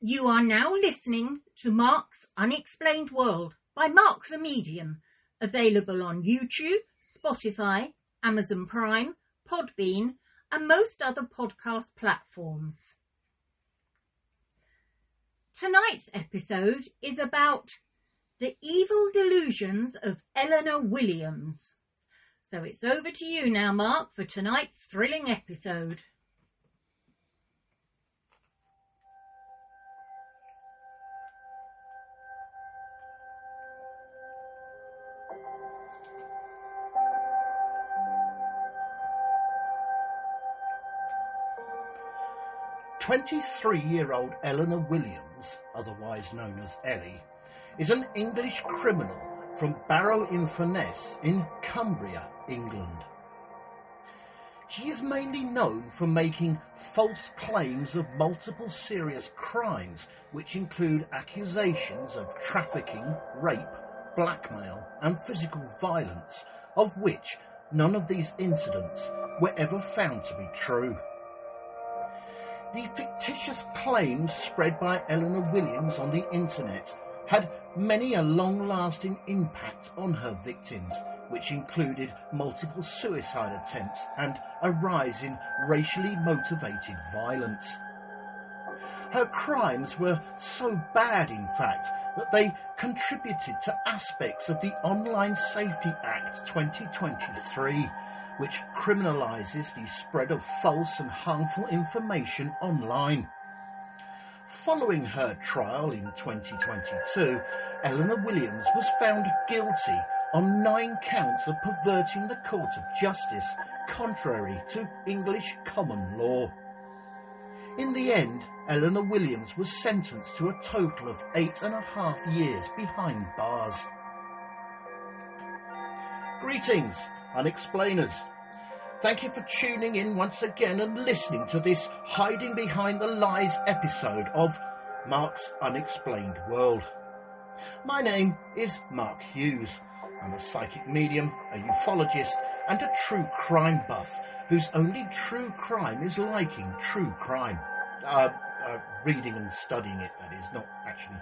You are now listening to Mark's Unexplained World by Mark the Medium, available on YouTube, Spotify, Amazon Prime, Podbean, and most other podcast platforms. Tonight's episode is about the evil delusions of Eleanor Williams. So it's over to you now, Mark, for tonight's thrilling episode. "23-year-old Eleanor Williams, otherwise known as Ellie, is an English criminal from Barrow-in-Furness in Cumbria, England. She is mainly known for making false claims of multiple serious crimes, which include accusations of trafficking, rape, blackmail and physical violence, of which none of these incidents were ever found to be true. The fictitious claims spread by Eleanor Williams on the internet had many a long-lasting impact on her victims, which included multiple suicide attempts and a rise in racially motivated violence. Her crimes were so bad, in fact, that they contributed to aspects of the Online Safety Act 2023, which criminalises the spread of false and harmful information online. Following her trial in 2022, Eleanor Williams was found guilty on 9 counts of perverting the court of justice, contrary to English common law. In the end, Eleanor Williams was sentenced to a total of 8.5 years behind bars. Greetings, Unexplainers. Thank you for tuning in once again and listening to this Hiding Behind the Lies episode of Mark's Unexplained World. My name is Mark Hughes. I'm a psychic medium, a ufologist and a true crime buff whose only true crime is liking true crime. Reading and studying it, that is, not actually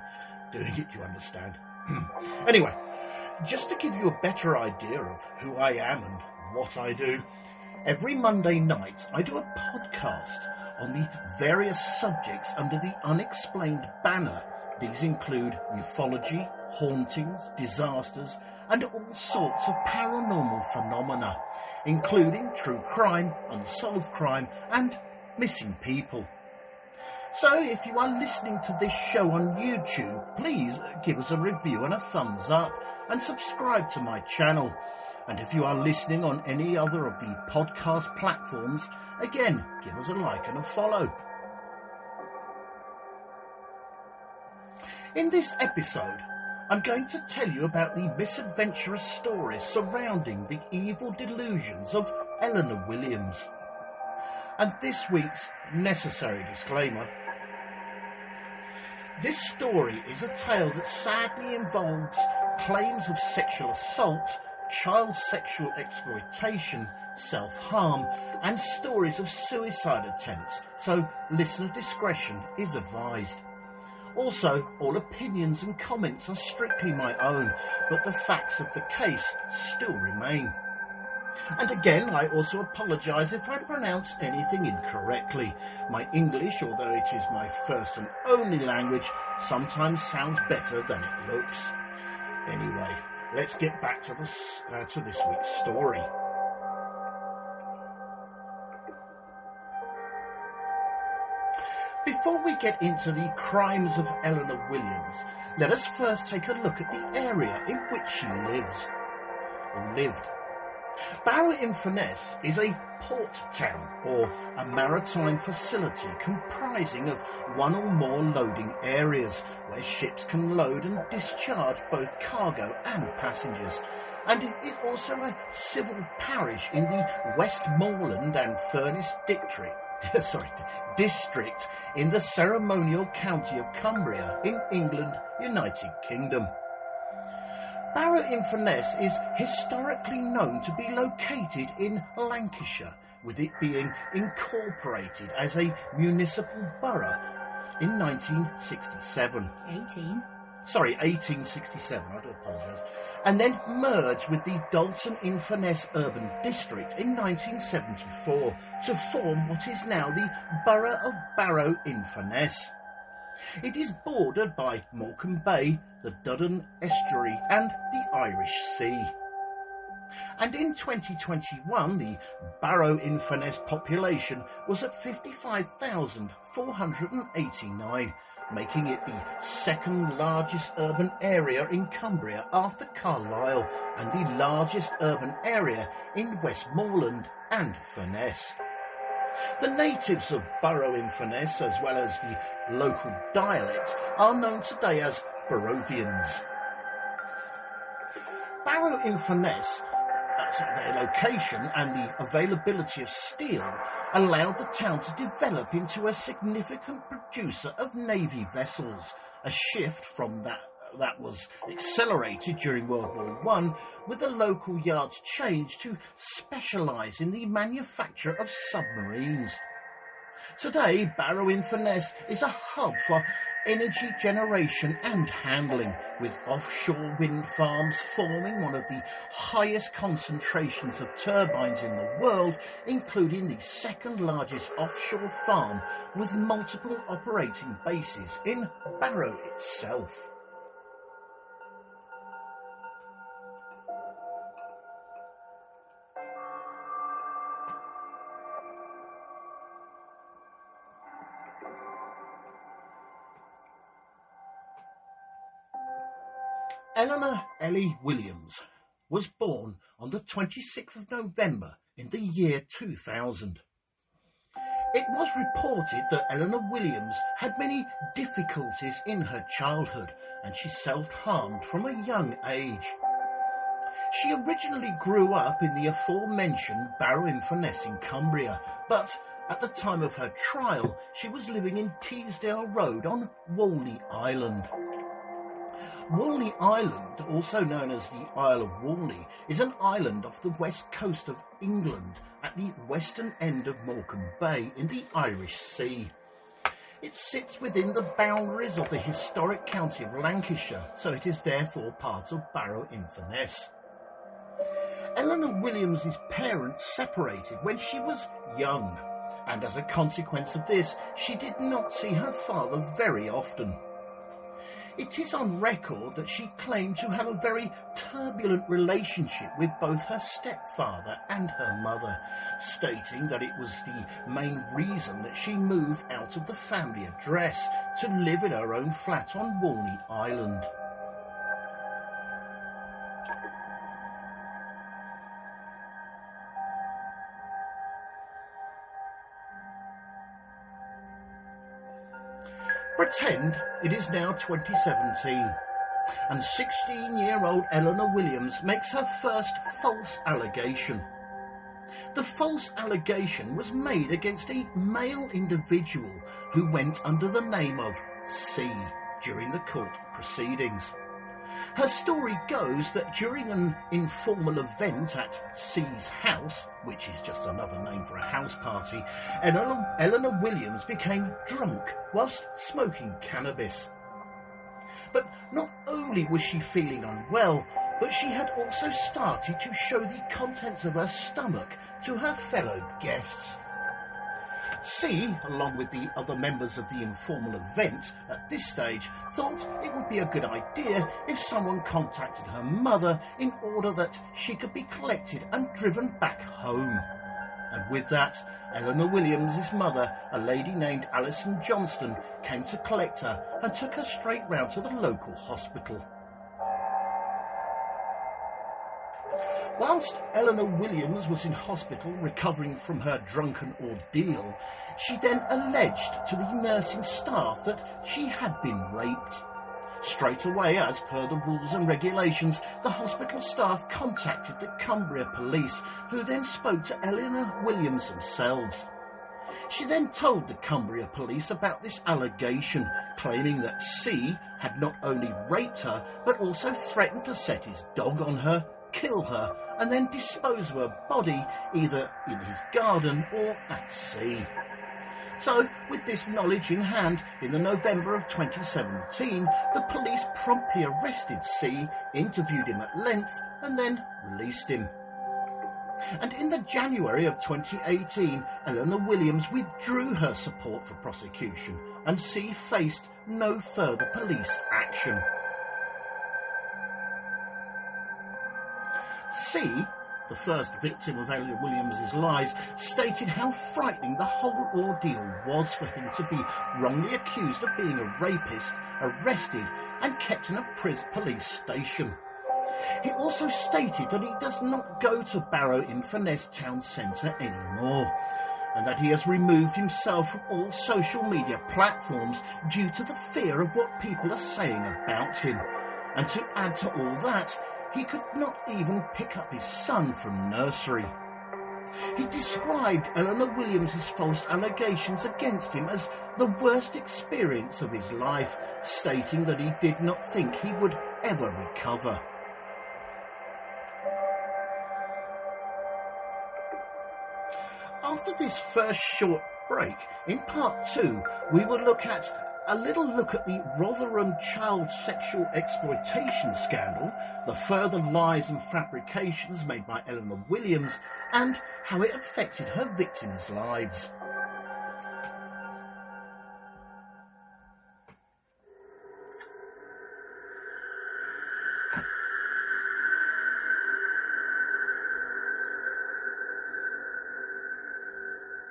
doing it, you understand. Anyway, just to give you a better idea of who I am and what I do, every Monday night I do a podcast on the various subjects under the Unexplained banner. These include ufology, hauntings, disasters and all sorts of paranormal phenomena, including true crime, unsolved crime and missing people. So if you are listening to this show on YouTube, please give us a review and a thumbs up and subscribe to my channel. And if you are listening on any other of the podcast platforms, again, give us a like and a follow. In this episode, I'm going to tell you about the misadventurous stories surrounding the evil delusions of Eleanor Williams. And this week's necessary disclaimer. This story is a tale that sadly involves claims of sexual assault, child sexual exploitation, self-harm and stories of suicide attempts, so listener discretion is advised. Also, all opinions and comments are strictly my own, but the facts of the case still remain. And again, I also apologise if I pronounce anything incorrectly. My English, although it is my first and only language, sometimes sounds better than it looks. Anyway, let's get back to this week's story. Before we get into the crimes of Eleanor Williams, let us first take a look at the area in which she lived. Barrow-in-Furness is a port town, or a maritime facility comprising of one or more loading areas where ships can load and discharge both cargo and passengers, and it is also a civil parish in the Westmoreland and Furness district in the ceremonial county of Cumbria in England, United Kingdom. Barrow-in-Furness is historically known to be located in Lancashire, with it being incorporated as a municipal borough in 1967. 1867, I do apologise. And then merged with the Dalton-in-Furness Urban District in 1974 to form what is now the Borough of Barrow-in-Furness. It is bordered by Morecambe Bay, the Duddon Estuary and the Irish Sea. And in 2021, the Barrow-in-Furness population was at 55,489, making it the second largest urban area in Cumbria after Carlisle and the largest urban area in Westmoreland and Furness. The natives of Barrow-in-Furness, as well as the local dialect, are known today as Barrovians. Barrow-in-Furness, their location and the availability of steel, allowed the town to develop into a significant producer of navy vessels, a shift from that was accelerated during World War I, with the local yards changed to specialise in the manufacture of submarines. Today, Barrow-in-Furness is a hub for energy generation and handling, with offshore wind farms forming one of the highest concentrations of turbines in the world, including the second largest offshore farm with multiple operating bases in Barrow itself. Eleanor Ellie Williams was born on the 26th of November in the year 2000. It was reported that Eleanor Williams had many difficulties in her childhood and she self-harmed from a young age. She originally grew up in the aforementioned Barrow-in-Furness in Cumbria, but at the time of her trial she was living in Teesdale Road on Walney Island. Walney Island, also known as the Isle of Walney, is an island off the west coast of England at the western end of Morecambe Bay in the Irish Sea. It sits within the boundaries of the historic county of Lancashire, so it is therefore part of Barrow-in-Furness. Eleanor Williams' parents separated when she was young, and as a consequence of this, she did not see her father very often. It is on record that she claimed to have a very turbulent relationship with both her stepfather and her mother, stating that it was the main reason that she moved out of the family address to live in her own flat on Walney Island. Pretend it is now 2017, and 16-year-old Eleanor Williams makes her first false allegation. The false allegation was made against a male individual who went under the name of C during the court proceedings. Her story goes that during an informal event at C's house, which is just another name for a house party, Eleanor Williams became drunk whilst smoking cannabis. But not only was she feeling unwell, but she had also started to show the contents of her stomach to her fellow guests. C, along with the other members of the informal event at this stage, thought it would be a good idea if someone contacted her mother in order that she could be collected and driven back home. And with that, Eleanor Williams' mother, a lady named Alison Johnston, came to collect her and took her straight round to the local hospital. Whilst Eleanor Williams was in hospital recovering from her drunken ordeal, she then alleged to the nursing staff that she had been raped. Straight away, as per the rules and regulations, the hospital staff contacted the Cumbria police, who then spoke to Eleanor Williams themselves. She then told the Cumbria police about this allegation, claiming that C had not only raped her, but also threatened to set his dog on her, kill her, and then dispose of her body either in his garden or at sea. So, with this knowledge in hand, in the November of 2017, the police promptly arrested C, interviewed him at length, and then released him. And in the January of 2018, Eleanor Williams withdrew her support for prosecution, and C faced no further police action. C, the first victim of Eleanor Williams' lies, stated how frightening the whole ordeal was for him to be wrongly accused of being a rapist, arrested and kept in a police station. He also stated that he does not go to Barrow-in-Furness town centre anymore, and that he has removed himself from all social media platforms due to the fear of what people are saying about him. And to add to all that, he could not even pick up his son from nursery. He described Eleanor Williams' false allegations against him as the worst experience of his life, stating that he did not think he would ever recover. After this first short break, in part 2, we will look at the Rotherham child sexual exploitation scandal, the further lies and fabrications made by Eleanor Williams, and how it affected her victims' lives.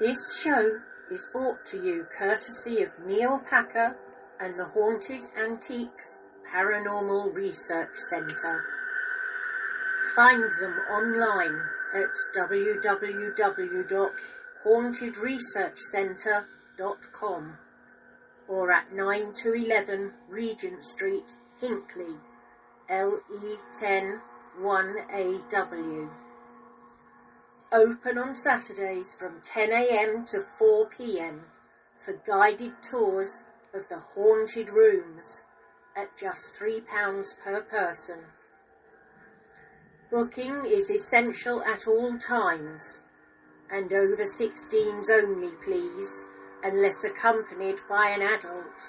This show is brought to you courtesy of Neil Packer and the Haunted Antiques Paranormal Research Centre. Find them online at www.hauntedresearchcentre.com or at 9 to 11 Regent Street, Hinckley, LE10 1AW. Open on Saturdays from 10 a.m. to 4 p.m. for guided tours of the haunted rooms at just £3 per person. Booking is essential at all times, and over 16s only, please, unless accompanied by an adult.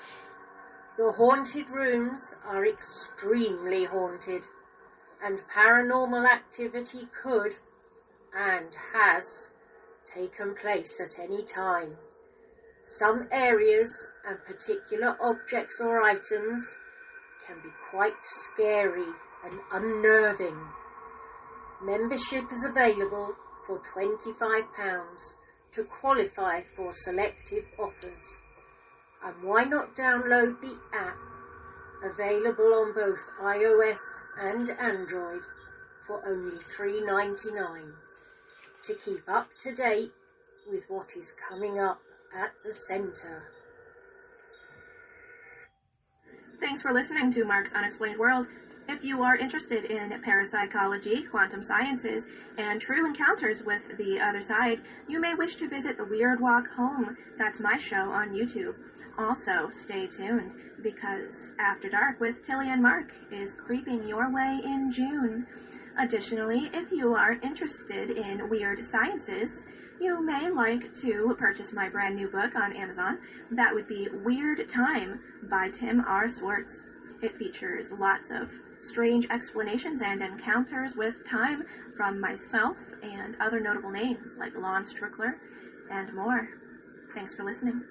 The haunted rooms are extremely haunted, and paranormal activity could and has taken place at any time. Some areas and particular objects or items can be quite scary and unnerving. Membership is available for £25 to qualify for selective offers. And why not download the app, available on both iOS and Android, for only $3.99, to keep up to date with what is coming up at the centre. Thanks for listening to Mark's Unexplained World. If you are interested in parapsychology, quantum sciences, and true encounters with the other side, you may wish to visit the Weird Walk Home. That's my show on YouTube. Also, stay tuned, because After Dark with Tilly and Mark is creeping your way in June. Additionally, if you are interested in weird sciences, you may like to purchase my brand new book on Amazon. That would be Weird Time by Tim R. Swartz. It features lots of strange explanations and encounters with time from myself and other notable names like Lon Strickler and more. Thanks for listening.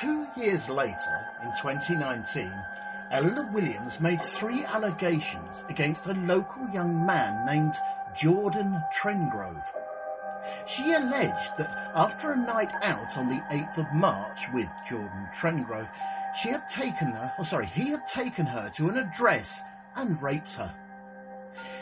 Two years later, in 2019, Eleanor Williams made 3 allegations against a local young man named Jordan Trengrove. She alleged that after a night out on the 8th of March with Jordan Trengrove, he had taken her to an address and raped her.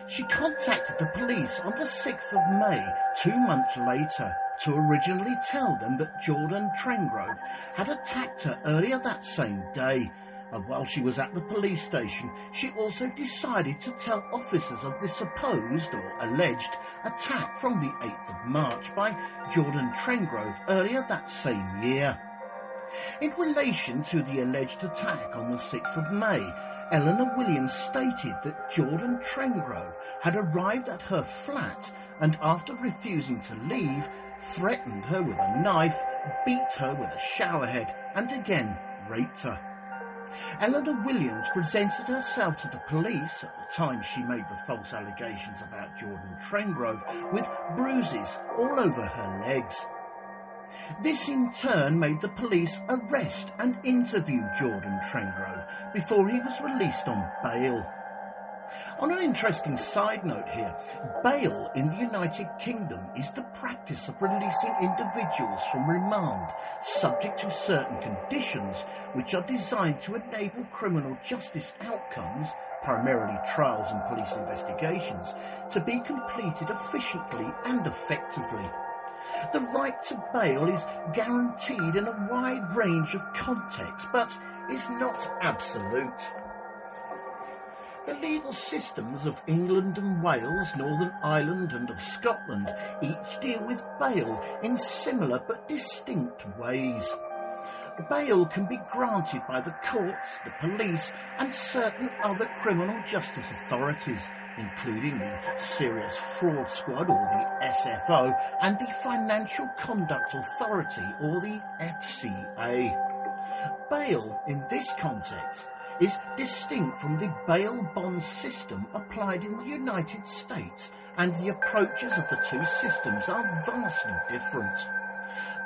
She contacted the police on the 6th of May, 2 months later, to originally tell them that Jordan Trengrove had attacked her earlier that same day, And while she was at the police station, she also decided to tell officers of the supposed or alleged attack from the 8th of March by Jordan Trengrove earlier that same year. In relation to the alleged attack on the 6th of May, Eleanor Williams stated that Jordan Trengrove had arrived at her flat and, after refusing to leave, threatened her with a knife, beat her with a showerhead, and again raped her. Eleanor Williams presented herself to the police at the time she made the false allegations about Jordan Trengrove with bruises all over her legs. This in turn made the police arrest and interview Jordan Trengrove before he was released on bail. On an interesting side note here, bail in the United Kingdom is the practice of releasing individuals from remand subject to certain conditions which are designed to enable criminal justice outcomes, primarily trials and police investigations, to be completed efficiently and effectively. The right to bail is guaranteed in a wide range of contexts, but is not absolute. The legal systems of England and Wales, Northern Ireland and of Scotland each deal with bail in similar but distinct ways. Bail can be granted by the courts, the police and certain other criminal justice authorities, including the Serious Fraud Squad or the SFO and the Financial Conduct Authority or the FCA. Bail in this context is distinct from the bail bond system applied in the United States, and the approaches of the two systems are vastly different.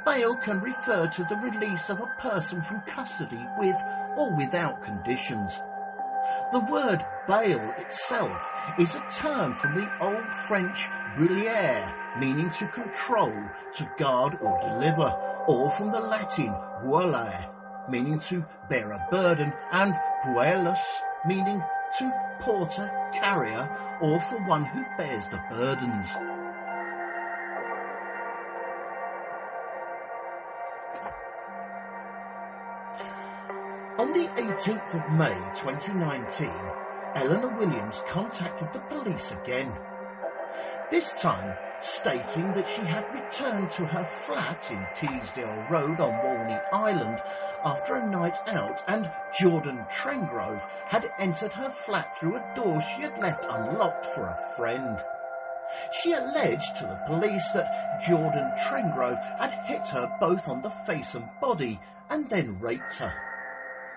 Bail can refer to the release of a person from custody with or without conditions. The word bail itself is a term from the Old French brûler, meaning to control, to guard or deliver, or from the Latin volare, meaning to bear a burden, and puellus, meaning to porter, carrier, or for one who bears the burdens. On the 18th of May 2019, Eleanor Williams contacted the police again, this time stating that she had returned to her flat in Teesdale Road on Walney Island after a night out, and Jordan Trengrove had entered her flat through a door she had left unlocked for a friend. She alleged to the police that Jordan Trengrove had hit her both on the face and body and then raped her.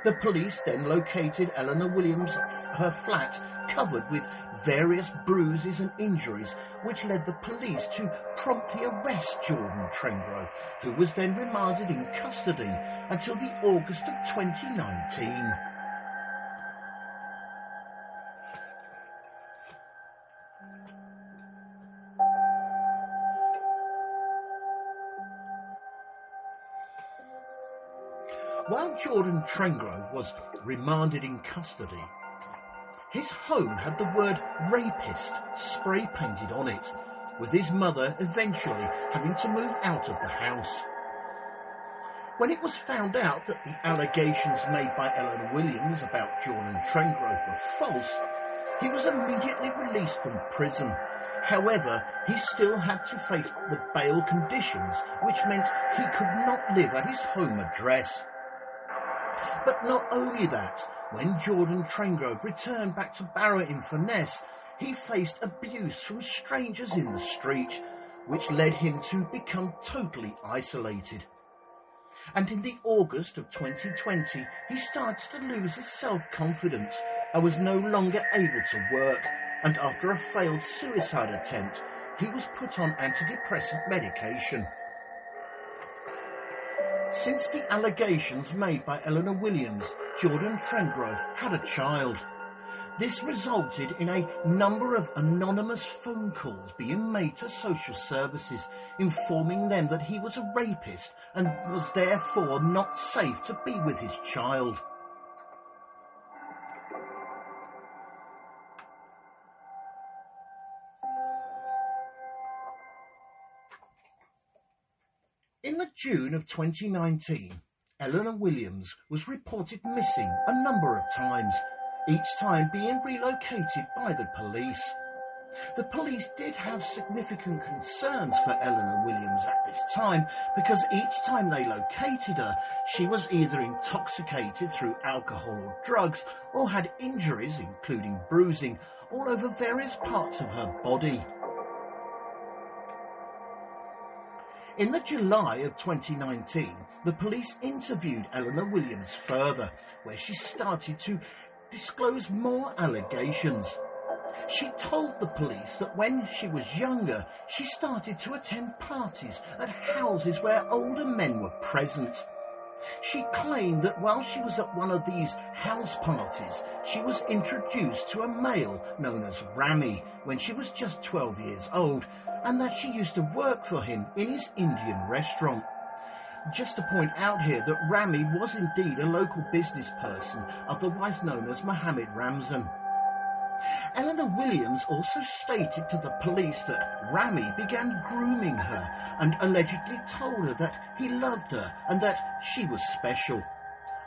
The police then located Eleanor Williams' her flat covered with various bruises and injuries, which led the police to promptly arrest Jordan Trengrove, who was then remanded in custody until the August of 2019. While Jordan Trengrove was remanded in custody, his home had the word rapist spray painted on it, with his mother eventually having to move out of the house. When it was found out that the allegations made by Eleanor Williams about Jordan Trengrove were false, he was immediately released from prison. However, he still had to face the bail conditions, which meant he could not live at his home address. But not only that, when Jordan Trengrove returned back to Barrow-in-Furness, he faced abuse from strangers in the street, which led him to become totally isolated. And in the August of 2020, he started to lose his self-confidence and was no longer able to work, and after a failed suicide attempt, he was put on antidepressant medication. Since the allegations made by Eleanor Williams, Jordan Trengrove had a child. This resulted in a number of anonymous phone calls being made to social services, informing them that he was a rapist and was therefore not safe to be with his child. In the June of 2019, Eleanor Williams was reported missing a number of times, each time being relocated by the police. The police did have significant concerns for Eleanor Williams at this time because each time they located her, she was either intoxicated through alcohol or drugs or had injuries, including bruising, all over various parts of her body. In the July of 2019, the police interviewed Eleanor Williams further, where she started to disclose more allegations. She told the police that when she was younger, she started to attend parties at houses where older men were present. She claimed that while she was at one of these house parties, she was introduced to a male known as Rami when she was just 12 years old, and that she used to work for him in his Indian restaurant. Just to point out here that Rami was indeed a local business person, otherwise known as Mohammed Ramzan. Eleanor Williams also stated to the police that Rami began grooming her and allegedly told her that he loved her and that she was special.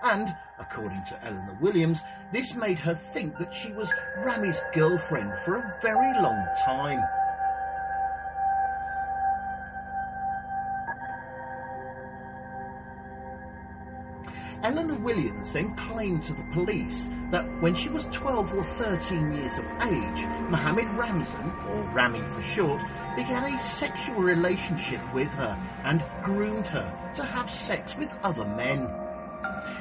And, according to Eleanor Williams, this made her think that she was Rami's girlfriend for a very long time. Eleanor Williams then claimed to the police that when she was 12 or 13 years of age, Mohammed Ramzan, or Rami for short, began a sexual relationship with her and groomed her to have sex with other men.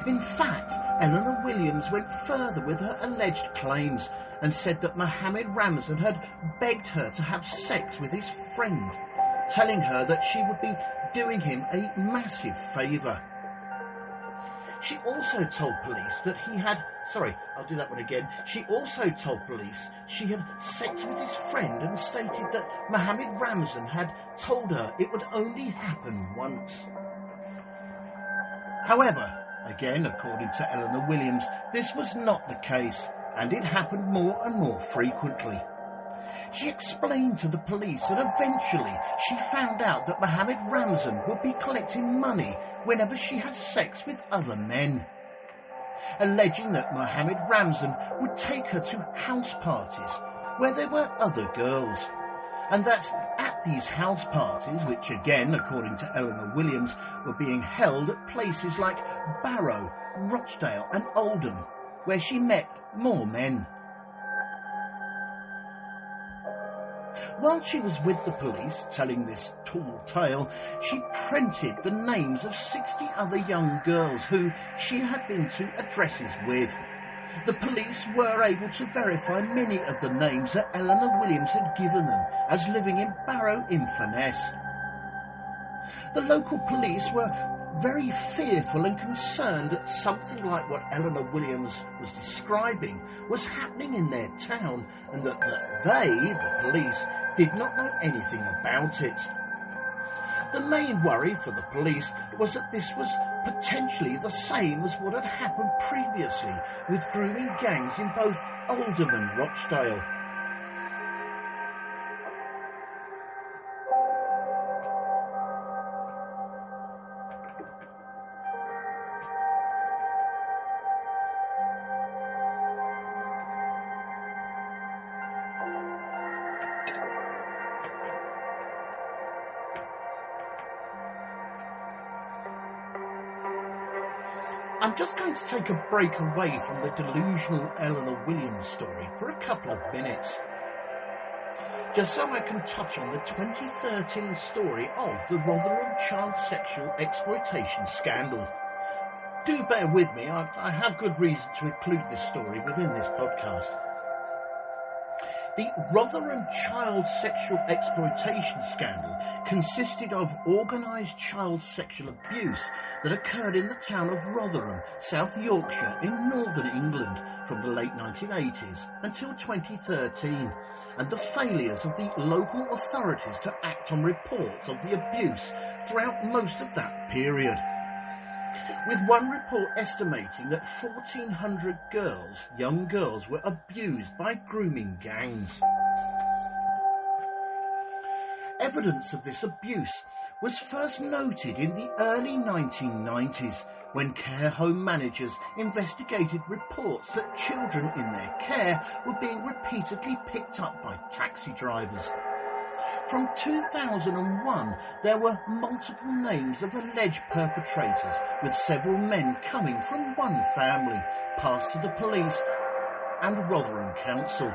In fact, Eleanor Williams went further with her alleged claims and said that Mohammed Ramzan had begged her to have sex with his friend, telling her that she would be doing him a massive favour. She also told police that She also told police she had sex with his friend and stated that Mohammed Ramzan had told her it would only happen once. However, again, according to Eleanor Williams, this was not the case, and it happened more and more frequently. She explained to the police that eventually she found out that Mohammed Ramzan would be collecting money whenever she had sex with other men, alleging that Mohammed Ramzan would take her to house parties where there were other girls, and that at these house parties, which again, according to Eleanor Williams, were being held at places like Barrow, Rochdale and Oldham, where she met more men. While she was with the police telling this tall tale, she printed the names of 60 other young girls who she had been to addresses with. The police were able to verify many of the names that Eleanor Williams had given them as living in Barrow-in-Furness. The local police were very fearful and concerned that something like what Eleanor Williams was describing was happening in their town, and that they, the police, did not know anything about it. The main worry for the police was that this was potentially the same as what had happened previously with grooming gangs in both Oldham and Rochdale. I'm just going to take a break away from the delusional Eleanor Williams story for a couple of minutes, just so I can touch on the 2013 story of the Rotherham child sexual exploitation scandal. Do bear with me, I have good reason to include this story within this podcast. The Rotherham child sexual exploitation scandal consisted of organised child sexual abuse that occurred in the town of Rotherham, South Yorkshire in northern England from the late 1980s until 2013, and the failures of the local authorities to act on reports of the abuse throughout most of that period, with one report estimating that 1,400 young girls were abused by grooming gangs. Evidence of this abuse was first noted in the early 1990s when care home managers investigated reports that children in their care were being repeatedly picked up by taxi drivers. From 2001, there were multiple names of alleged perpetrators, with several men coming from one family, passed to the police and Rotherham Council.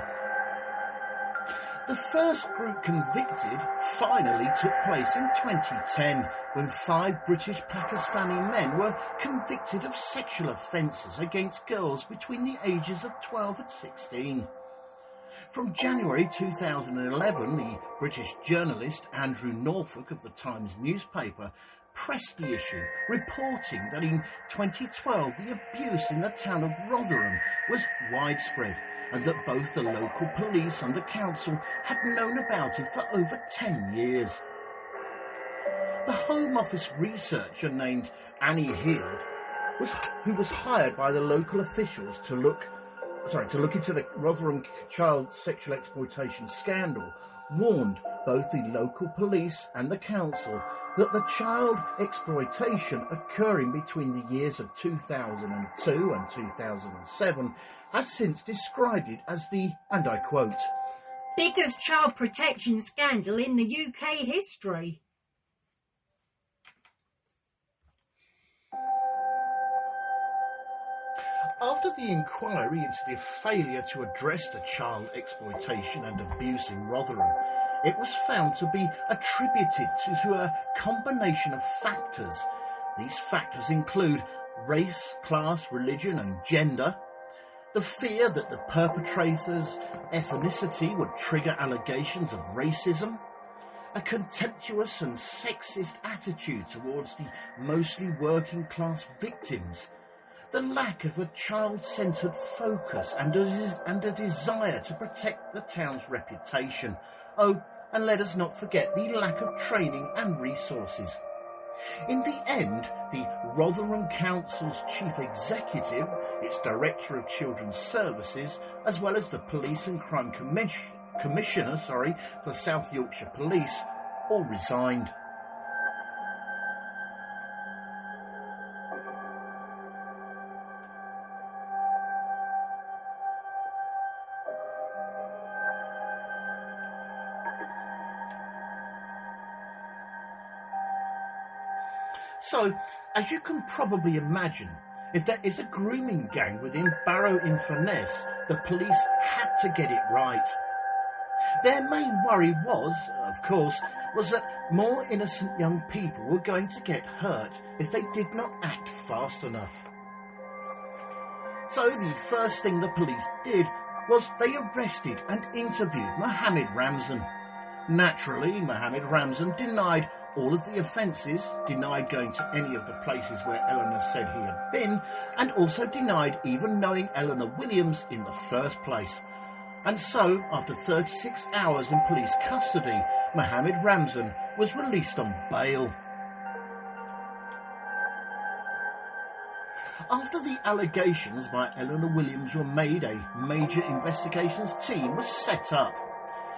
The first group convicted finally took place in 2010, when 5 British Pakistani men were convicted of sexual offences against girls between the ages of 12 and 16. From January 2011, the British journalist Andrew Norfolk of the Times newspaper pressed the issue, reporting that in 2012 the abuse in the town of Rotherham was widespread, and that both the local police and the council had known about it for over 10 years. The Home Office researcher named Annie Heald, who was hired by the local officials to look into the Rotherham child sexual exploitation scandal, warned both the local police and the council that the child exploitation occurring between the years of 2002 and 2007 has since described it as the, and I quote, biggest child protection scandal in the UK history. After the inquiry into the failure to address the child exploitation and abuse in Rotherham, it was found to be attributed to a combination of factors. These factors include race, class, religion and gender, the fear that the perpetrator's ethnicity would trigger allegations of racism, a contemptuous and sexist attitude towards the mostly working class victims, the lack of a child-centred focus and a desire to protect the town's reputation. Oh, and let us not forget the lack of training and resources. In the end, the Rotherham Council's chief executive, its director of children's services, as well as the police and crime commissioner for South Yorkshire Police, all resigned. So, as you can probably imagine, if there is a grooming gang within Barrow-in-Furness, the police had to get it right. Their main worry was that more innocent young people were going to get hurt if they did not act fast enough. So the first thing the police did was they arrested and interviewed Mohammed Ramzan. Naturally, Mohammed Ramzan denied all of the offences, denied going to any of the places where Eleanor said he had been, and also denied even knowing Eleanor Williams in the first place. And so, after 36 hours in police custody, Mohammed Ramzan was released on bail. After the allegations by Eleanor Williams were made, a major investigations team was set up.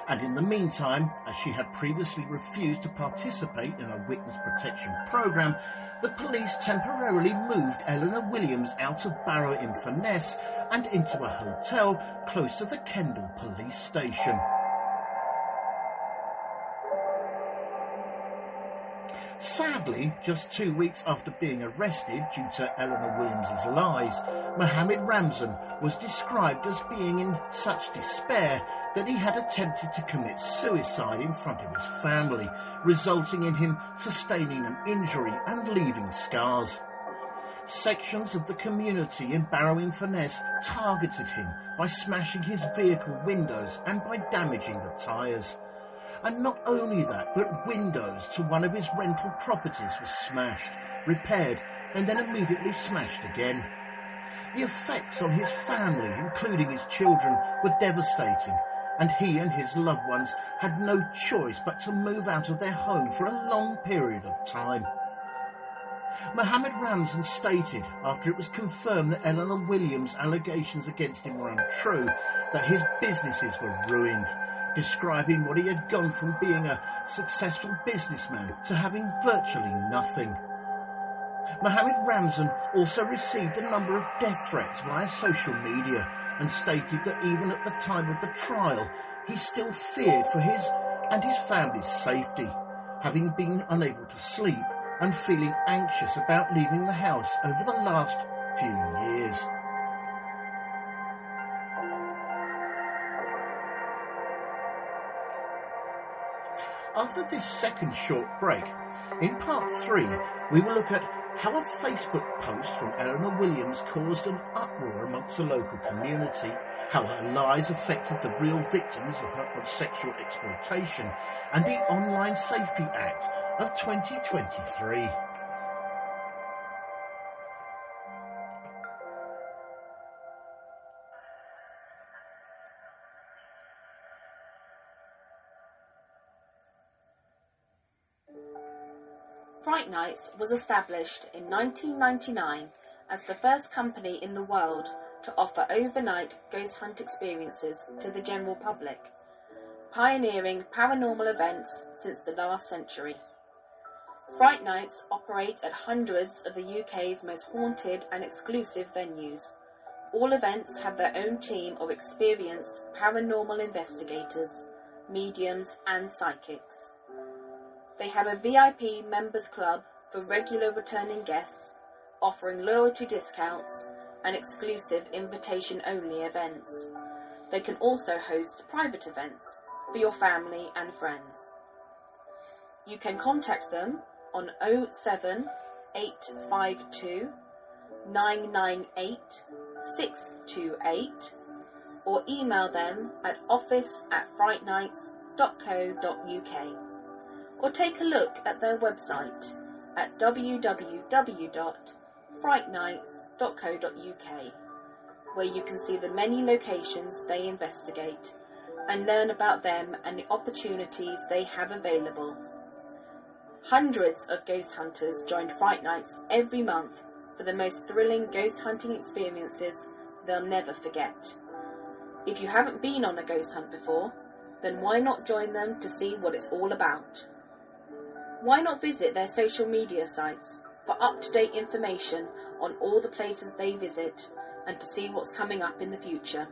And in the meantime, as she had previously refused to participate in a witness protection programme, the police temporarily moved Eleanor Williams out of Barrow-in-Furness and into a hotel close to the Kendal police station. Sadly, just 2 weeks after being arrested due to Eleanor Williams's lies, Mohammed Ramzan was described as being in such despair that he had attempted to commit suicide in front of his family, resulting in him sustaining an injury and leaving scars. Sections of the community in Barrow-in-Furness targeted him by smashing his vehicle windows and by damaging the tyres. And not only that, but windows to one of his rental properties were smashed, repaired, and then immediately smashed again. The effects on his family, including his children, were devastating, and he and his loved ones had no choice but to move out of their home for a long period of time. Mohammed Ramzan stated, after it was confirmed that Eleanor Williams' allegations against him were untrue, that his businesses were ruined, describing what he had gone from being a successful businessman to having virtually nothing. Mohammed Ramzan also received a number of death threats via social media and stated that even at the time of the trial, he still feared for his and his family's safety, having been unable to sleep and feeling anxious about leaving the house over the last few years. After this second short break, in part 3, we will look at how a Facebook post from Eleanor Williams caused an uproar amongst the local community, how her lies affected the real victims of sexual exploitation, and the Online Safety Act of 2023. Fright Nights was established in 1999 as the first company in the world to offer overnight ghost hunt experiences to the general public, pioneering paranormal events since the last century. Fright Nights operate at hundreds of the UK's most haunted and exclusive venues. All events have their own team of experienced paranormal investigators, mediums and psychics. They have a VIP members club for regular returning guests, offering loyalty discounts and exclusive invitation-only events. They can also host private events for your family and friends. You can contact them on 07852 998 628 or email them at office@frightnights.co.uk. Or take a look at their website at www.frightnights.co.uk, where you can see the many locations they investigate and learn about them and the opportunities they have available. Hundreds of ghost hunters join Fright Nights every month for the most thrilling ghost hunting experiences they'll never forget. If you haven't been on a ghost hunt before, then why not join them to see what it's all about? Why not visit their social media sites for up-to-date information on all the places they visit and to see what's coming up in the future?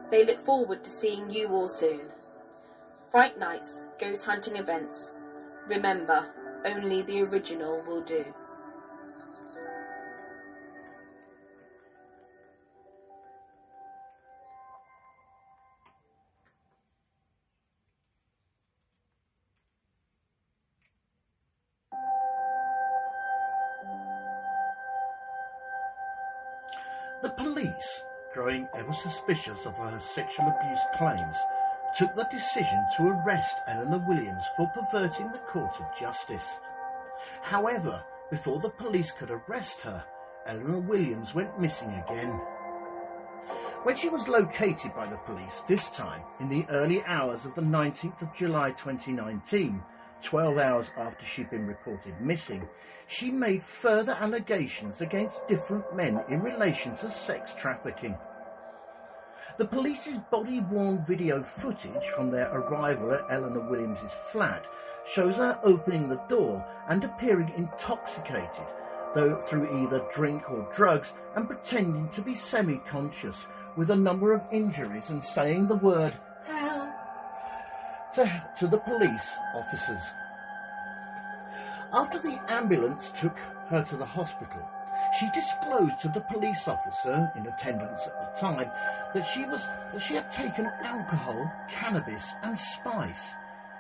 They look forward to seeing you all soon. Fright Nights Ghost Hunting Events. Remember, only the original will do. The police, growing ever suspicious of her sexual abuse claims, took the decision to arrest Eleanor Williams for perverting the court of justice. However, before the police could arrest her, Eleanor Williams went missing again. When she was located by the police, this time in the early hours of the 19th of July 2019, 12 hours after she'd been reported missing, she made further allegations against different men in relation to sex trafficking. The police's body-worn video footage from their arrival at Eleanor Williams' flat shows her opening the door and appearing intoxicated, though through either drink or drugs, and pretending to be semi-conscious, with a number of injuries, and saying the word "help" to the police officers. After the ambulance took her to the hospital, she disclosed to the police officer in attendance at the time that she had taken alcohol, cannabis and spice,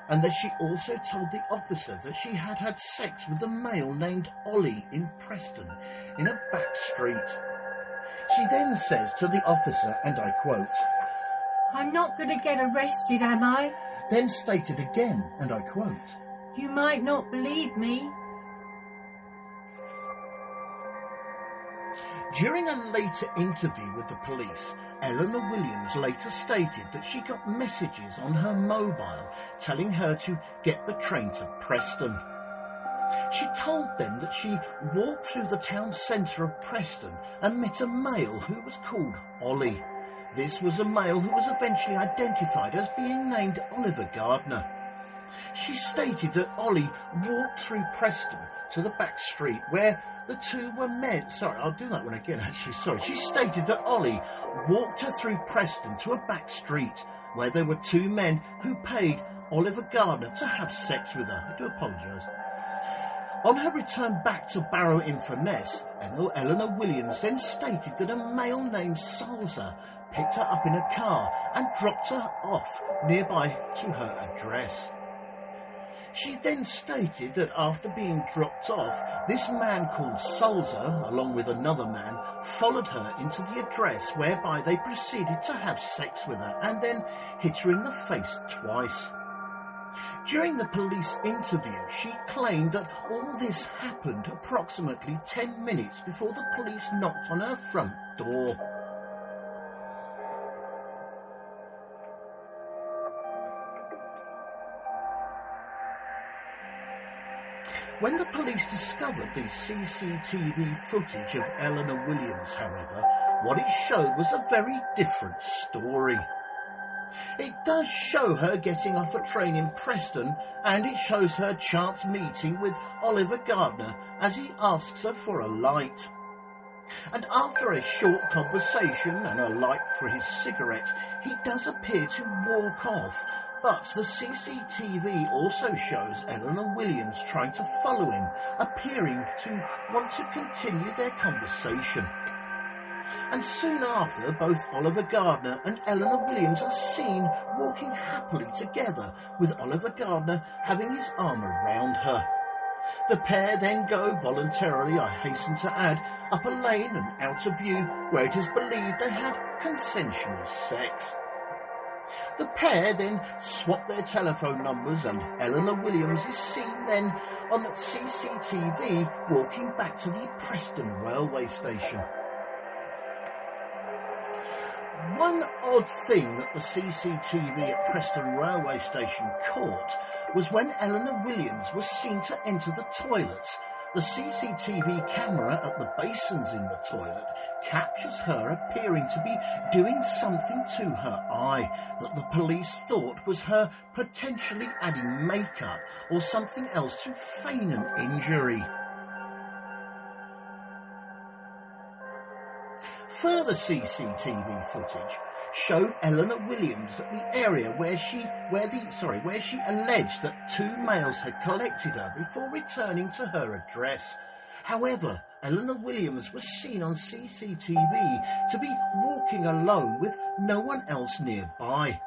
and that she also told the officer that she had had sex with a male named Ollie in Preston in a back street. She then says to the officer, and I quote, "I'm not going to get arrested, am I?" Then stated again, and I quote, "You might not believe me." During a later interview with the police, Eleanor Williams later stated that she got messages on her mobile telling her to get the train to Preston. She told them that she walked through the town centre of Preston and met a male who was called Ollie, This was a male who was eventually identified as being named Oliver Gardner. She stated that Ollie walked through Preston to the back street where the two were met. Sorry, I'll do that one again, actually. Sorry. She stated that Ollie walked her through Preston to a back street where there were two men who paid Oliver Gardner to have sex with her. I do apologise. On her return back to Barrow-in-Furness, Eleanor Williams then stated that a male named Salzer picked her up in a car and dropped her off nearby to her address. She then stated that after being dropped off, this man called Salzer, along with another man, followed her into the address whereby they proceeded to have sex with her and then hit her in the face twice. During the police interview, she claimed that all this happened approximately 10 minutes before the police knocked on her front door. When the police discovered the CCTV footage of Eleanor Williams, however, what it showed was a very different story. It does show her getting off a train in Preston, and it shows her chance meeting with Oliver Gardner as he asks her for a light. And after a short conversation and a light for his cigarette, he does appear to walk off, but the CCTV also shows Eleanor Williams trying to follow him, appearing to want to continue their conversation. And soon after, both Oliver Gardner and Eleanor Williams are seen walking happily together, with Oliver Gardner having his arm around her. The pair then go voluntarily, I hasten to add, up a lane and out of view, where it is believed they had consensual sex. The pair then swap their telephone numbers, and Eleanor Williams is seen then on CCTV walking back to the Preston railway station. One odd thing that the CCTV at Preston railway station caught was when Eleanor Williams was seen to enter the toilets. The CCTV camera at the basins in the toilet captures her appearing to be doing something to her eye that the police thought was her potentially adding makeup or something else to feign an injury. Further CCTV footage showed Eleanor Williams at the area where she alleged that two males had collected her before returning to her address. However, Eleanor Williams was seen on CCTV to be walking alone with no one else nearby.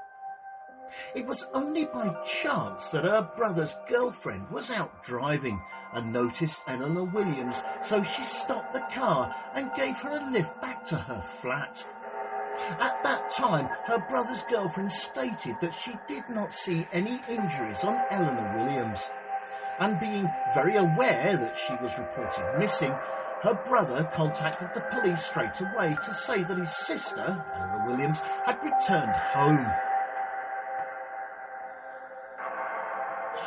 It was only by chance that her brother's girlfriend was out driving and noticed Eleanor Williams, so she stopped the car and gave her a lift back to her flat. At that time, her brother's girlfriend stated that she did not see any injuries on Eleanor Williams. And being very aware that she was reported missing, her brother contacted the police straight away to say that his sister, Eleanor Williams, had returned home.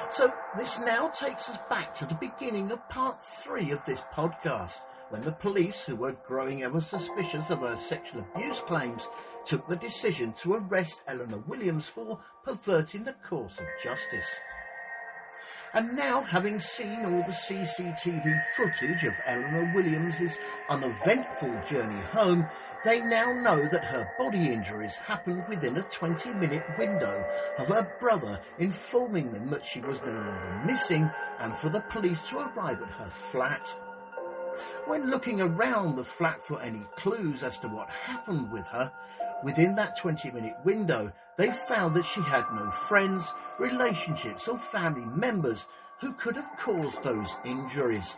So this now takes us back to the beginning of part 3 of this podcast, when the police, who were growing ever suspicious of her sexual abuse claims, took the decision to arrest Eleanor Williams for perverting the course of justice. And now, having seen all the CCTV footage of Eleanor Williams' uneventful journey home, they now know that her body injuries happened within a 20-minute window of her brother informing them that she was no longer missing and for the police to arrive at her flat. When looking around the flat for any clues as to what happened with her, within that 20-minute window, they found that she had no friends, relationships or family members who could have caused those injuries.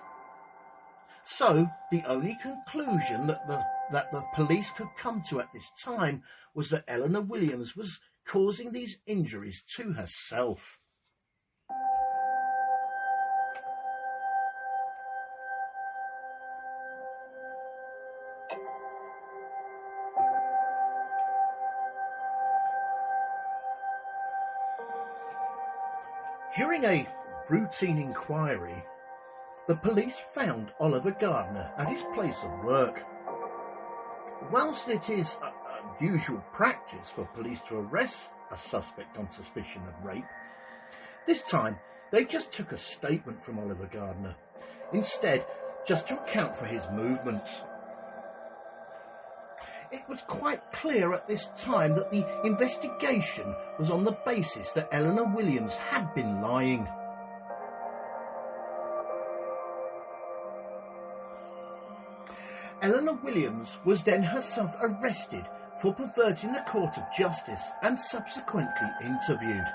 So, the only conclusion that the police could come to at this time was that Eleanor Williams was causing these injuries to herself. During a routine inquiry, the police found Oliver Gardner at his place of work. Whilst it is usual practice for police to arrest a suspect on suspicion of rape. This time, they just took a statement from Oliver Gardner, instead just to account for his movements. It was quite clear at this time that the investigation was on the basis that Eleanor Williams had been lying. Eleanor Williams was then herself arrested for perverting the court of justice and subsequently interviewed.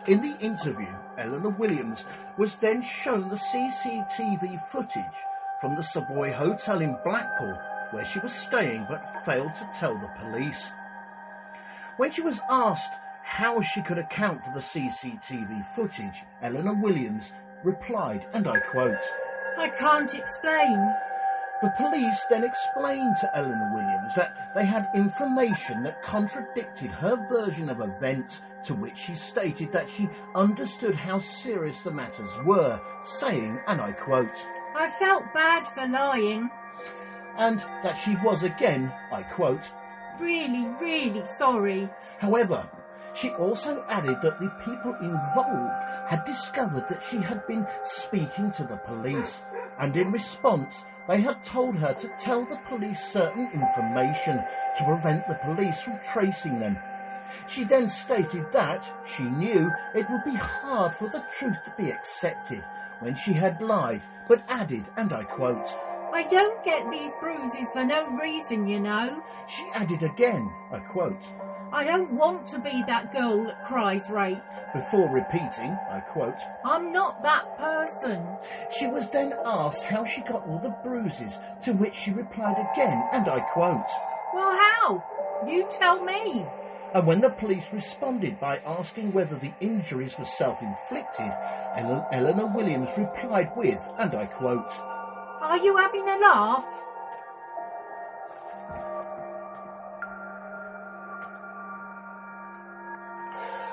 In the interview, Eleanor Williams was then shown the CCTV footage from the Savoy Hotel in Blackpool, where she was staying but failed to tell the police. When she was asked how she could account for the CCTV footage, Eleanor Williams replied, and I quote, "I can't explain." The police then explained to Eleanor Williams that they had information that contradicted her version of events, to which she stated that she understood how serious the matters were, saying, and I quote, "I felt bad for lying. And that she was again, I quote, Really, really sorry." However, she also added that the people involved had discovered that she had been speaking to the police, and in response they had told her to tell the police certain information to prevent the police from tracing them. She then stated that she knew it would be hard for the truth to be accepted when she had lied, but added, and I quote, "I don't get these bruises for no reason, you know. She added again, I quote, I don't want to be that girl that cries rape. before repeating, I quote, I'm not that person." She was then asked how she got all the bruises, to which she replied again, and I quote, "Well, how? You tell me." And when the police responded by asking whether the injuries were self-inflicted, Eleanor Williams replied with, and I quote, "Are you having a laugh?"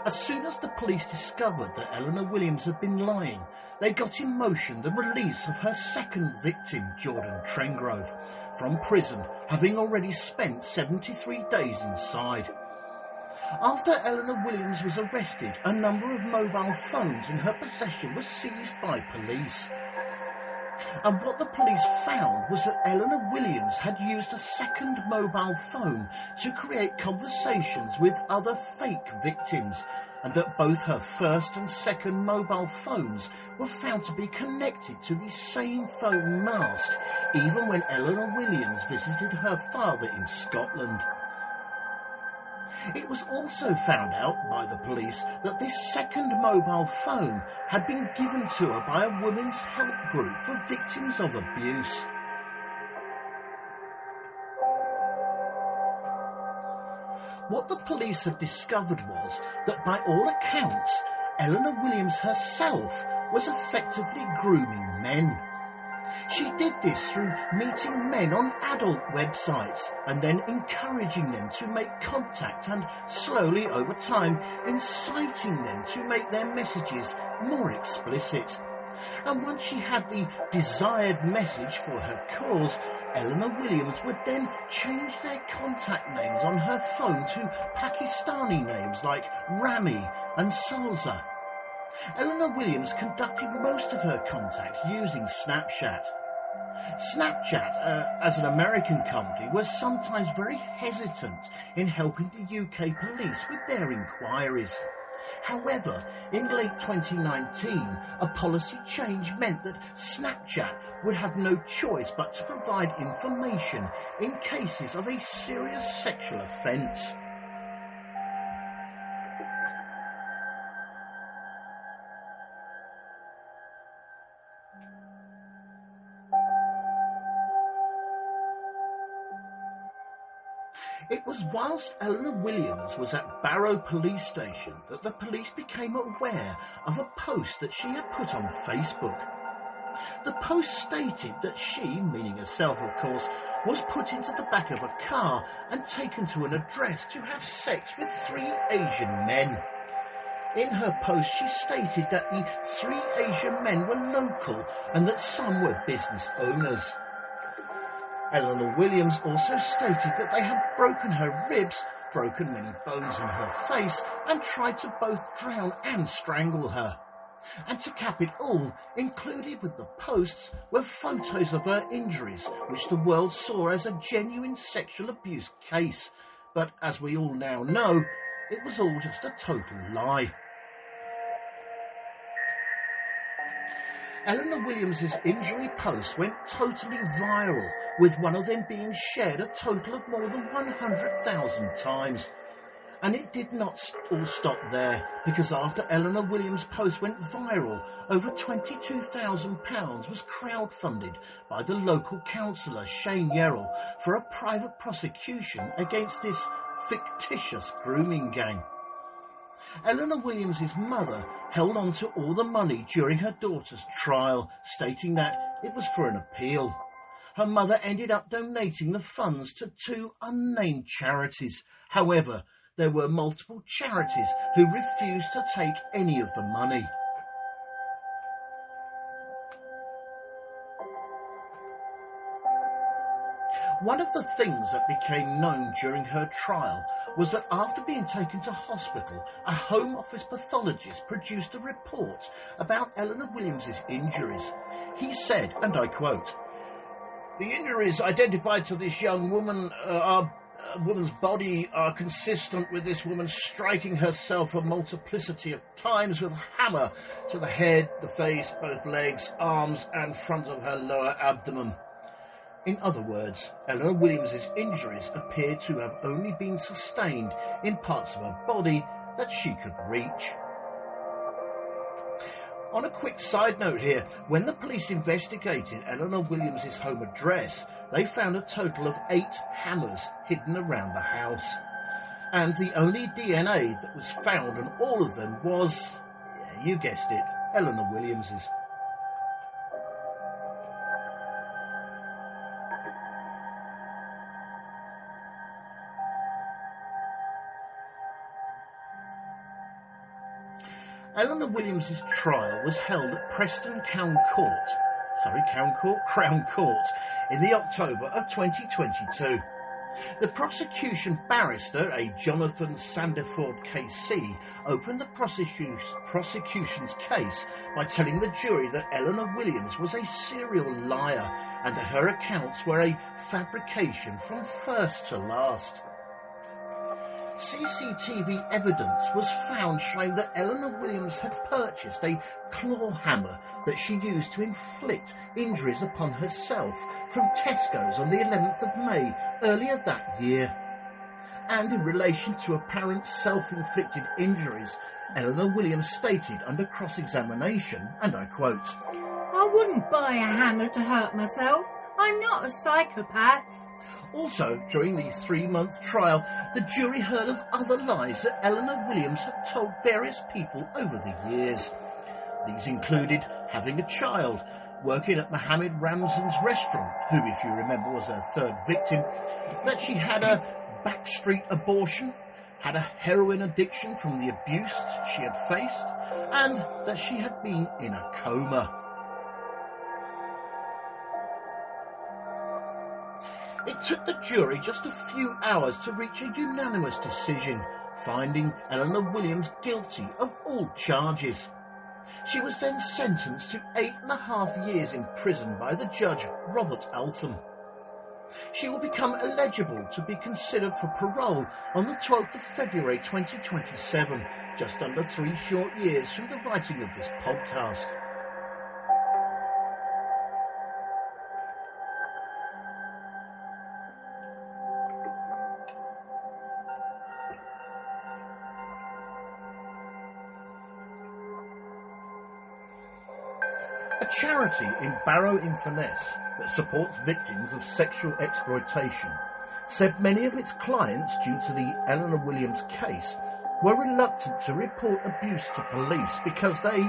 As soon as the police discovered that Eleanor Williams had been lying, they got in motion the release of her second victim, Jordan Trengrove, from prison, having already spent 73 days inside. After Eleanor Williams was arrested, a number of mobile phones in her possession were seized by police. And what the police found was that Eleanor Williams had used a second mobile phone to create conversations with other fake victims, and that both her first and second mobile phones were found to be connected to the same phone mast, even when Eleanor Williams visited her father in Scotland. It was also found out by the police that this second mobile phone had been given to her by a women's help group for victims of abuse. What the police had discovered was that by all accounts, Eleanor Williams herself was effectively grooming men. She did this through meeting men on adult websites and then encouraging them to make contact and slowly over time inciting them to make their messages more explicit. And once she had the desired message for her cause, Eleanor Williams would then change their contact names on her phone to Pakistani names like Rami and Salza. Eleanor Williams conducted most of her contacts using Snapchat. Snapchat, as an American company, was sometimes very hesitant in helping the UK police with their inquiries. However, in late 2019, a policy change meant that Snapchat would have no choice but to provide information in cases of a serious sexual offence. It was whilst Eleanor Williams was at Barrow Police Station that the police became aware of a post that she had put on Facebook. The post stated that she, meaning herself of course, was put into the back of a car and taken to an address to have sex with 3 Asian men. In her post she stated that the 3 Asian men were local and that some were business owners. Eleanor Williams also stated that they had broken her ribs, broken many bones in her face, and tried to both drown and strangle her. And to cap it all, included with the posts were photos of her injuries, which the world saw as a genuine sexual abuse case. But as we all now know, it was all just a total lie. Eleanor Williams's injury posts went totally viral, with one of them being shared a total of more than 100,000 times. And it did not all stop there, because after Eleanor Williams' post went viral, over £22,000 was crowdfunded by the local councillor Shane Yerrell for a private prosecution against this fictitious grooming gang. Eleanor Williams's mother held on to all the money during her daughter's trial, stating that it was for an appeal. Her mother ended up donating the funds to 2 unnamed charities. However, there were multiple charities who refused to take any of the money. One of the things that became known during her trial was that after being taken to hospital, a Home Office pathologist produced a report about Eleanor Williams's injuries. He said, and I quote, "The injuries identified to this young woman woman's body are consistent with this woman striking herself a multiplicity of times with a hammer to the head, the face, both legs, arms and front of her lower abdomen." In other words, Eleanor Williams's injuries appear to have only been sustained in parts of her body that she could reach. On a quick side note here, when the police investigated Eleanor Williams's home address, they found a total of 8 hammers hidden around the house. And the only DNA that was found on all of them was, yeah, you guessed it, Eleanor Williams's. Eleanor Williams's trial was held at Preston Crown Court in the October of 2022. The prosecution barrister, a Jonathan Sandiford KC, opened the prosecution's case by telling the jury that Eleanor Williams was a serial liar and that her accounts were a fabrication from first to last. CCTV evidence was found showing that Eleanor Williams had purchased a claw hammer that she used to inflict injuries upon herself from Tesco's on the 11th of May earlier that year. And in relation to apparent self-inflicted injuries, Eleanor Williams stated under cross-examination, and I quote, "I wouldn't buy a hammer to hurt myself. I'm not a psychopath." Also, during the 3-month trial, the jury heard of other lies that Eleanor Williams had told various people over the years. These included having a child, working at Mohammed Ramzan's restaurant, who, if you remember, was her 3rd victim, that she had a backstreet abortion, had a heroin addiction from the abuse she had faced, and that she had been in a coma. It took the jury just a few hours to reach a unanimous decision, finding Eleanor Williams guilty of all charges. She was then sentenced to 8.5 years in prison by the judge, Robert Altham. She will become eligible to be considered for parole on the 12th of February 2027, just under 3 short years from the writing of this podcast. A charity in Barrow-in-Furness that supports victims of sexual exploitation said many of its clients, due to the Eleanor Williams case, were reluctant to report abuse to police because they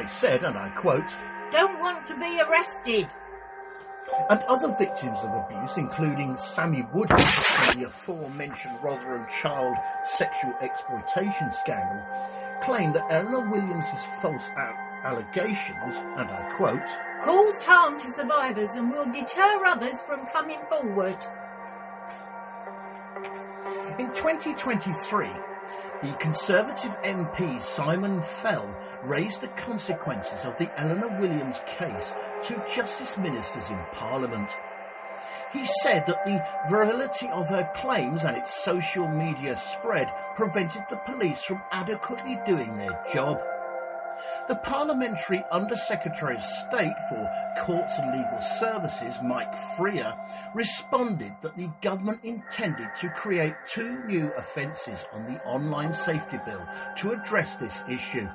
said, and I quote, "Don't want to be arrested." And other victims of abuse, including Sammy Woodhead in the aforementioned Rotherham child sexual exploitation scandal, claimed that Eleanor Williams' false allegations, and I quote, caused harm to survivors and will deter others from coming forward. In 2023, the Conservative MP Simon Fell raised the consequences of the Eleanor Williams case to Justice Ministers in Parliament. He said that the virility of her claims and its social media spread prevented the police from adequately doing their job. The Parliamentary Under-Secretary of State for Courts and Legal Services, Mike Freer, responded that the government intended to create 2 new offences on the Online Safety Bill to address this issue.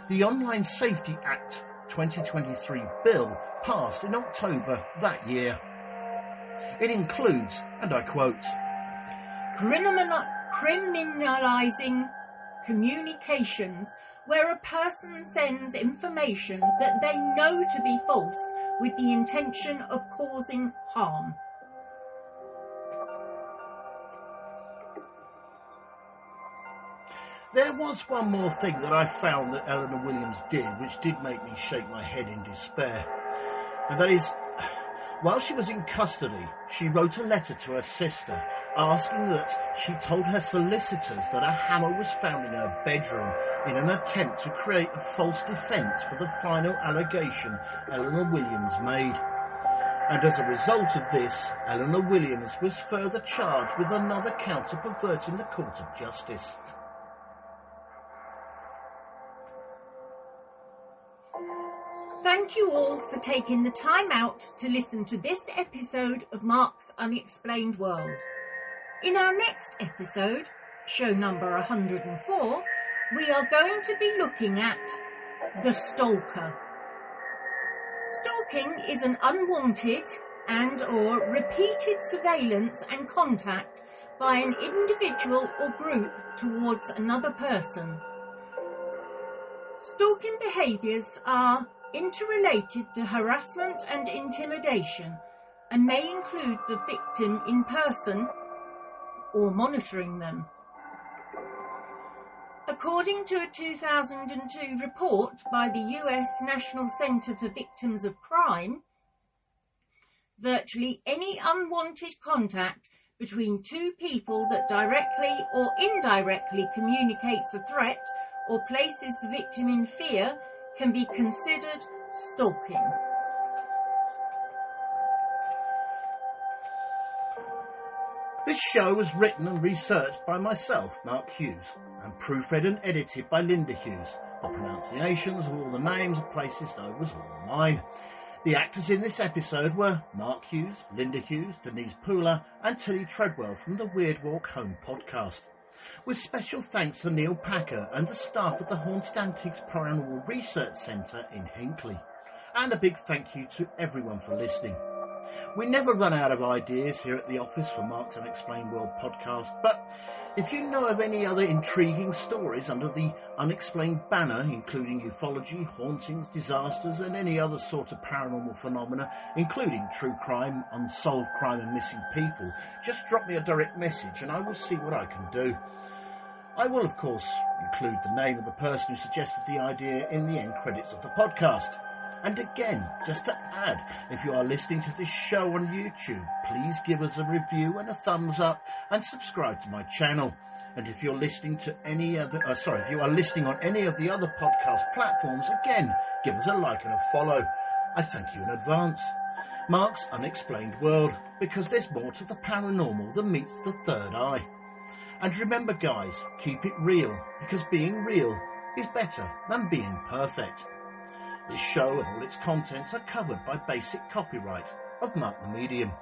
The Online Safety Act 2023 bill passed in October that year. It includes, and I quote, criminalising communications where a person sends information that they know to be false with the intention of causing harm. There was one more thing that I found that Eleanor Williams did which did make me shake my head in despair, and that is, while she was in custody, she wrote a letter to her sister asking that she told her solicitors that a hammer was found in her bedroom in an attempt to create a false defence for the final allegation Eleanor Williams made. And as a result of this, Eleanor Williams was further charged with another count of perverting the court of justice. Thank you all for taking the time out to listen to this episode of Mark's Unexplained World. In our next episode, show number 104, we are going to be looking at the stalker. Stalking is an unwanted and/or repeated surveillance and contact by an individual or group towards another person. Stalking behaviours are interrelated to harassment and intimidation and may include the victim in person or monitoring them. According to a 2002 report by the US National Center for Victims of Crime, virtually any unwanted contact between 2 people that directly or indirectly communicates a threat or places the victim in fear can be considered stalking. This show was written and researched by myself, Mark Hughes, and proofread and edited by Linda Hughes. The pronunciations of all the names of places, though, was all mine. The actors in this episode were Mark Hughes, Linda Hughes, Denise Poolar and Tilly Treadwell from the Weird Walk Home podcast. With special thanks to Neil Packer and the staff at the Haunted Antiques Paranormal Research Centre in Hinckley. And a big thank you to everyone for listening. We never run out of ideas here at the office for Mark's Unexplained World podcast, but if you know of any other intriguing stories under the Unexplained banner, including ufology, hauntings, disasters and any other sort of paranormal phenomena, including true crime, unsolved crime and missing people, just drop me a direct message and I will see what I can do. I will, of course, include the name of the person who suggested the idea in the end credits of the podcast. And again, just to add, if you are listening to this show on YouTube, please give us a review and a thumbs up and subscribe to my channel. And if you're listening to if you are listening on any of the other podcast platforms, again, give us a like and a follow. I thank you in advance. Mark's Unexplained World, because there's more to the paranormal than meets the third eye. And remember, guys, keep it real, because being real is better than being perfect. This show and all its contents are covered by basic copyright of Mark the Medium.